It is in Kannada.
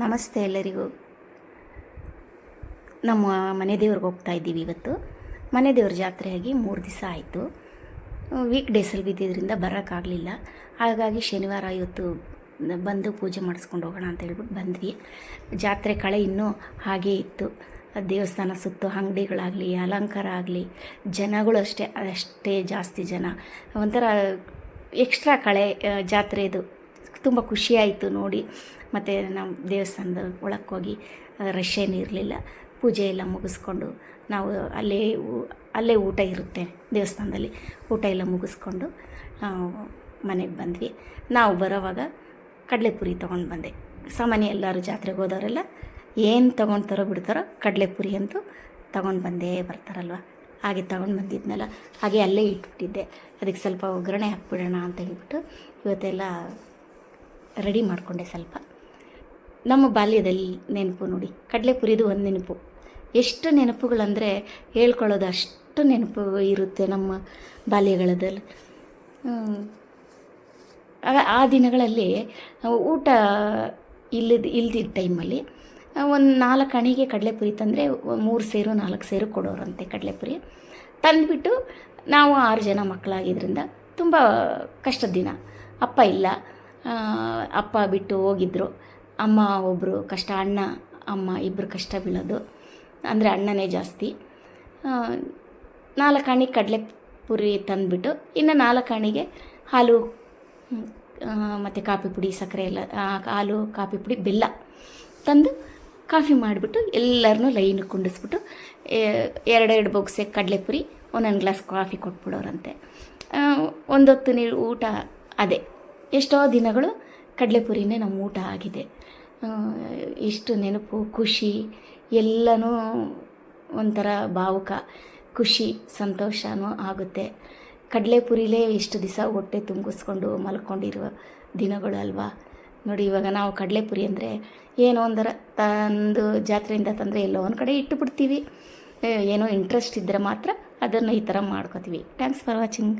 ನಮಸ್ತೆ ಎಲ್ಲರಿಗೂ. ನಮ್ಮ ಮನೆ ದೇವ್ರಿಗೆ ಹೋಗ್ತಾ ಇದ್ದೀವಿ. ಇವತ್ತು ಮನೆ ದೇವ್ರ ಜಾತ್ರೆಯಾಗಿ 3 ದಿವಸ ಆಯಿತು. ವೀಕ್ ಡೇಸಲ್ಲಿ ಬಿದ್ದಿದ್ದರಿಂದ ಬರೋಕ್ಕಾಗಲಿಲ್ಲ. ಹಾಗಾಗಿ ಶನಿವಾರ ಇವತ್ತು ಬಂದು ಪೂಜೆ ಮಾಡಿಸ್ಕೊಂಡು ಹೋಗೋಣ ಅಂತ ಹೇಳ್ಬಿಟ್ಟು ಬಂದ್ವಿ. ಜಾತ್ರೆ ಕಳೆ ಇನ್ನೂ ಹಾಗೇ ಇತ್ತು. ದೇವಸ್ಥಾನ ಸುತ್ತು ಅಂಗಡಿಗಳಾಗಲಿ, ಅಲಂಕಾರ ಆಗಲಿ, ಜನಗಳು ಅಷ್ಟೇ ಜಾಸ್ತಿ ಜನ. ಒಂಥರ ಎಕ್ಸ್ಟ್ರಾ ಕಳೆ ಜಾತ್ರೆದು ತುಂಬ ಖುಷಿಯಾಯಿತು ನೋಡಿ. ಮತ್ತು ನಾವು ದೇವಸ್ಥಾನದ ಒಳಕ್ಕೆ ಹೋಗಿ ರಶ್ ಏನೂ ಇರಲಿಲ್ಲ. ಪೂಜೆ ಎಲ್ಲ ಮುಗಿಸ್ಕೊಂಡು ನಾವು ಅಲ್ಲೇ ಊಟ ಇರುತ್ತೆ ದೇವಸ್ಥಾನದಲ್ಲಿ. ಊಟ ಎಲ್ಲ ಮುಗಿಸ್ಕೊಂಡು ಮನೆಗೆ ಬಂದ್ವಿ. ನಾವು ಬರೋವಾಗ ಕಡಲೆಪುರಿ ತೊಗೊಂಡು ಬಂದೆ. ಸಾಮಾನ್ಯ ಎಲ್ಲರೂ ಜಾತ್ರೆಗೆ ಹೋದವರೆಲ್ಲ ಏನು ತೊಗೊಳ್ತಾರೋ ಬಿಡ್ತಾರೋ ಕಡಲೆಪುರಿ ಅಂತೂ ತೊಗೊಂಡು ಬಂದೇ ಬರ್ತಾರಲ್ವ. ಹಾಗೆ ತೊಗೊಂಡು ಬಂದಿದ್ನಲ್ಲ, ಹಾಗೆ ಅಲ್ಲೇ ಇಟ್ಬಿಟ್ಟಿದ್ದೆ. ಅದಕ್ಕೆ ಸ್ವಲ್ಪ ಒಗ್ಗರಣೆ ಹಾಕ್ಬಿಡೋಣ ಅಂತ ಹೇಳ್ಬಿಟ್ಟು ಇವತ್ತೆಲ್ಲ ರೆಡಿ ಮಾಡಿಕೊಂಡೆ. ಸ್ವಲ್ಪ ನಮ್ಮ ಬಾಲ್ಯದಲ್ಲಿ ನೆನಪು ನೋಡಿ, ಕಡಲೆಪುರಿದು ಒಂದು ನೆನಪು. ಎಷ್ಟು ನೆನಪುಗಳಂದರೆ ಹೇಳ್ಕೊಳ್ಳೋದು ಅಷ್ಟು ನೆನಪು ಇರುತ್ತೆ ನಮ್ಮ ಬಾಲ್ಯಗಳಲ್ಲಿ. ಆ ದಿನಗಳಲ್ಲಿ ಊಟ ಇಲ್ದಿದ್ದ ಟೈಮಲ್ಲಿ ಒಂದು 4 ಅಣಿಗೆ ಕಡಲೆಪುರಿ ತಂದರೆ 3 ಸೇರು 4 ಸೇರು ಕೊಡೋರಂತೆ ಕಡಲೆಪುರಿ. ತಂದುಬಿಟ್ಟು ನಾವು 6 ಜನ ಮಕ್ಕಳಾಗಿದ್ದರಿಂದ ತುಂಬ ಕಷ್ಟದ ದಿನ. ಅಪ್ಪ ಇಲ್ಲ, ಅಪ್ಪ ಬಿಟ್ಟು ಹೋಗಿದ್ದರು. ಅಮ್ಮ ಒಬ್ಬರು ಕಷ್ಟ, ಅಣ್ಣ ಅಮ್ಮ ಇಬ್ಬರು ಕಷ್ಟ ಬೀಳೋದು. ಅಂದರೆ ಅಣ್ಣನೇ ಜಾಸ್ತಿ. 4 ಅಣಿ ಕಡಲೆಪುರಿ ತಂದುಬಿಟ್ಟು ಇನ್ನು 4 ಅಣಿಗೆ ಹಾಲು ಮತ್ತು ಕಾಫಿ ಪುಡಿ, ಸಕ್ಕರೆ ಎಲ್ಲ, ಹಾಲು, ಕಾಫಿ ಪುಡಿ, ಬೆಲ್ಲ ತಂದು ಕಾಫಿ ಮಾಡಿಬಿಟ್ಟು ಎಲ್ಲರನ್ನೂ ಲೈನ್ ಕುಂಡಿಸ್ಬಿಟ್ಟು 2 ಬೊಗ್ಸೆ ಕಡಲೆಪುರಿ, 1 ಗ್ಲಾಸ್ ಕಾಫಿ ಕೊಟ್ಬಿಡೋರಂತೆ. ಒಂದೊತ್ತು ನೀರು ಊಟ ಅದೇ. ಎಷ್ಟೋ ದಿನಗಳು ಕಡಲೆಪುರಿನೇ ನಮ್ಮ ಊಟ ಆಗಿದೆ. ಎಷ್ಟು ನೆನಪು, ಖುಷಿ ಎಲ್ಲನೂ ಒಂಥರ ಭಾವುಕ, ಖುಷಿ, ಸಂತೋಷವೂ ಆಗುತ್ತೆ. ಕಡಲೆಪುರಿಲೇ ಎಷ್ಟು ದಿವಸ ಹೊಟ್ಟೆ ತುಂಬಿಸ್ಕೊಂಡು ಮಲ್ಕೊಂಡಿರುವ ದಿನಗಳು ಅಲ್ವಾ. ನೋಡಿ, ಇವಾಗ ನಾವು ಕಡಲೆಪುರಿ ಅಂದರೆ ಏನೋ ಒಂಥರ ತಂದು ಜಾತ್ರೆಯಿಂದ ತಂದರೆ ಎಲ್ಲೋ ಒಂದು ಕಡೆ ಇಟ್ಟು ಬಿಡ್ತೀವಿ. ಏನೋ ಇಂಟ್ರೆಸ್ಟ್ ಇದ್ದರೆ ಮಾತ್ರ ಅದನ್ನು ಈ ಥರ ಮಾಡ್ಕೋತೀವಿ. Thanks for watching.